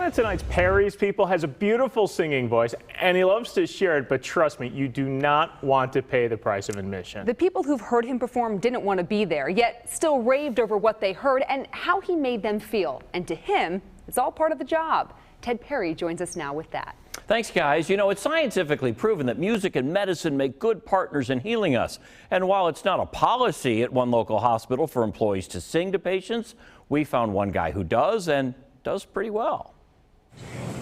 of tonight's Perry's people has a beautiful singing voice, and he loves to share it, but trust me, you do not want to pay the price of admission. The people who've heard him perform didn't want to be there, yet still raved over what they heard and how he made them feel. And to him, it's all part of the job. Ted Perry joins us now with that. Thanks, guys. You know, it's scientifically proven that music and medicine make good partners in healing us. And while it's not a policy at one local hospital for employees to sing to patients, we found one guy who does, and does pretty well.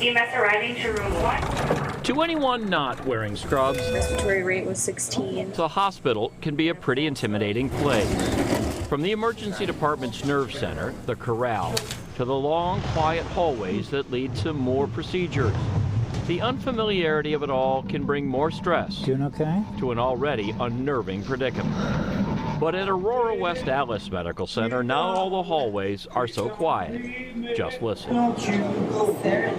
EMS arriving to room 1. To anyone not wearing scrubs, respiratory rate was 16. the hospital can be a pretty intimidating place. From the emergency department's nerve center, the corral, to the long, quiet hallways that lead to more procedures. The unfamiliarity of it all can bring more stress Doing okay? to an already unnerving predicament. But at Aurora West Alice Medical Center, not all the hallways are so quiet. Just listen.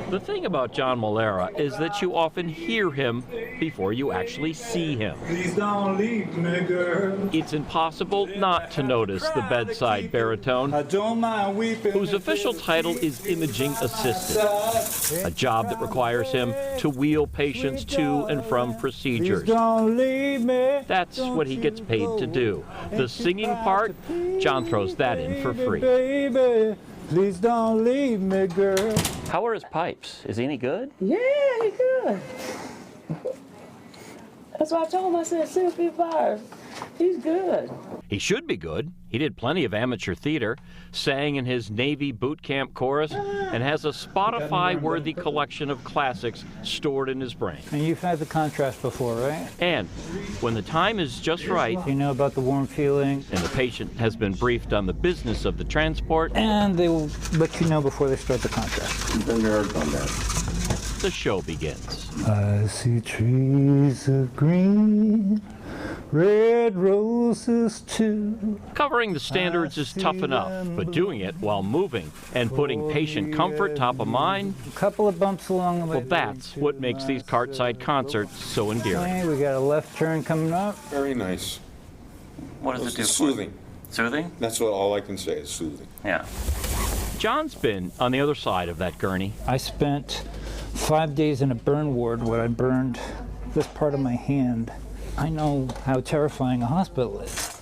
The thing about John Malera is that you often hear him before you actually see him. Please don't leave me, girl. It's impossible not to notice the bedside baritone, I don't mind weeping. whose official title is imaging assistant, a job that requires him to wheel patients to and from procedures. Don't leave me. That's what he gets paid to do. The singing part, John throws that in for free. Baby, please don't leave me, girl. How are his pipes? Is he any good? Yeah, he good. That's why I told him, I said, 65. He's good. He should be good. He did plenty of amateur theater, sang in his Navy boot camp chorus, and has a Spotify-worthy collection of classics stored in his brain. And you've had the contrast before, right? And when the time is just right, You know about the warm feeling, and the patient has been briefed on the business of the transport, and they will let you know before they start the contrast. the show begins. I see trees of green, red roses too. Covering the standards is tough enough, but doing it while moving and putting patient comfort top of mind, A couple of bumps along the way. well, that's what makes these cartside concerts so endearing. Okay, we got a left turn coming up. Very nice. What does it do? Soothing. Soothing? That's what all I can say is soothing. Yeah. John's been on the other side of that gurney. I spent 5 days in a burn ward where I burned this part of my hand. I know how terrifying a hospital is.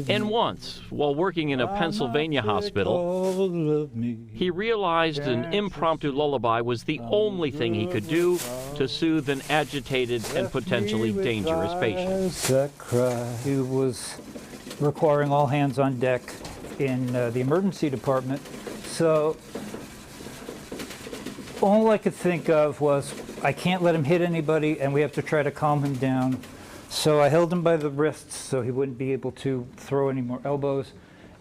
And once, while working in a Pennsylvania hospital, he realized an impromptu lullaby was the only thing he could do to soothe an agitated and potentially dangerous patient. It was requiring all hands on deck in the emergency department. So all I could think of was, I can't let him hit anybody, and we have to try to calm him down. So I held him by the wrists so he wouldn't be able to throw any more elbows.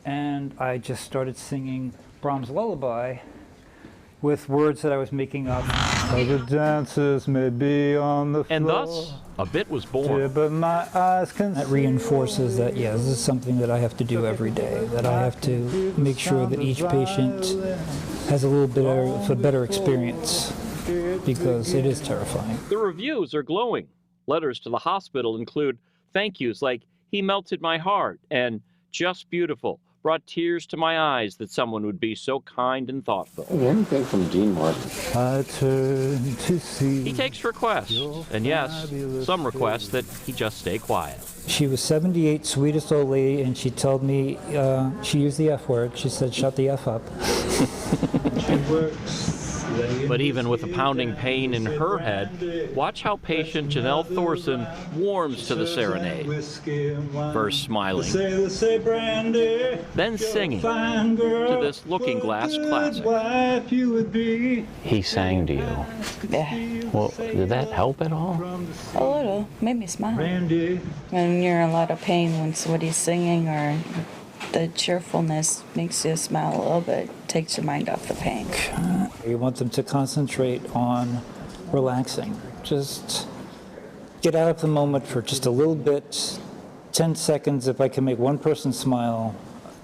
And I just started singing Brahms' Lullaby with words that I was making up. Other dancers may be on the floor. And thus, a bit was born. But my eyes can That reinforces that, yeah, this is something that I have to do every day, that I have to make sure that each patient has a little bit of a better experience, because it is terrifying. The reviews are glowing. Letters to the hospital include thank yous like, "He melted my heart," and "just beautiful, brought tears to my eyes that someone would be so kind and thoughtful." Anything from Dean Martin. I turn to see. He takes requests, and yes, some requests that he just stay quiet. She was 78, sweetest old lady, and she told me, she used the F word, she said, "Shut the F up." But even with a pounding pain in her head, watch how patient Janelle Thorson warms to the serenade. First smiling, then singing to this Looking Glass classic. He sang to you. Yeah, Well, did that help at all? a little. Made me smile. When you're in a lot of pain, when somebody's singing or the cheerfulness makes you smile a little bit, takes your mind off the pain. You want them to concentrate on relaxing. Just get out of the moment for just a little bit, 10 seconds. If I can make one person smile,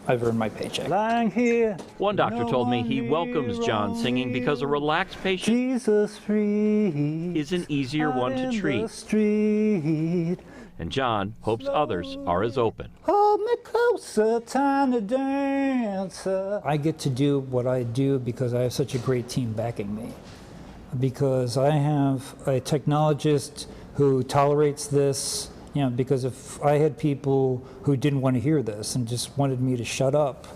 I've earned my paycheck. Lying here. One doctor told me he welcomes John singing because a relaxed patient Jesus free is an easier one to treat. street. And John hopes others are as open. hold me closer, tiny dancer. I get to do what I do because I have such a great team backing me. Because I have a technologist who tolerates this, you know, because if I had people who didn't want to hear this and just wanted me to shut up,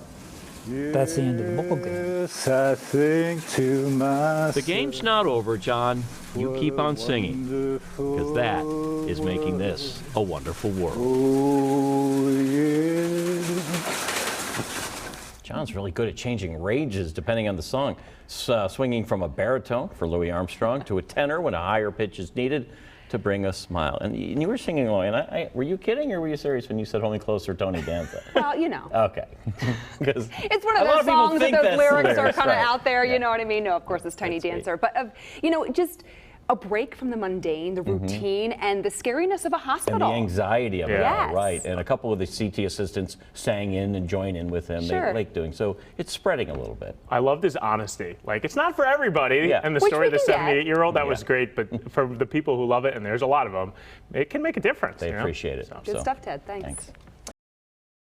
that's the end of the ballgame. Yes, I think to myself. The game's not over, John. You keep on singing, because that is making this a wonderful world. Oh, yeah. John's really good at changing ranges depending on the song, swinging from a baritone for Louis Armstrong to a tenor when a higher pitch is needed to bring a smile. And you were singing along, and were you kidding or were you serious when you said "Hold Me Closer, Tony Danza"? Well, you know. Okay. It's one of those songs that those lyrics are kind of out there, you know what I mean? No, of course, it's Tiny Dancer. But, you know, just a break from the mundane, the routine, and the scariness of a hospital. And the anxiety of it, Yes. right. And a couple of the CT assistants sang in and joined in with him. Sure. They like doing so. It's spreading a little bit. I loved his honesty. Like, it's not for everybody. Yeah. And the Which story of we the can get. 78-year-old, that was great. But for the people who love it, and there's a lot of them, it can make a difference. They you know? appreciate it. So. Good stuff, Ted. Thanks. Thanks.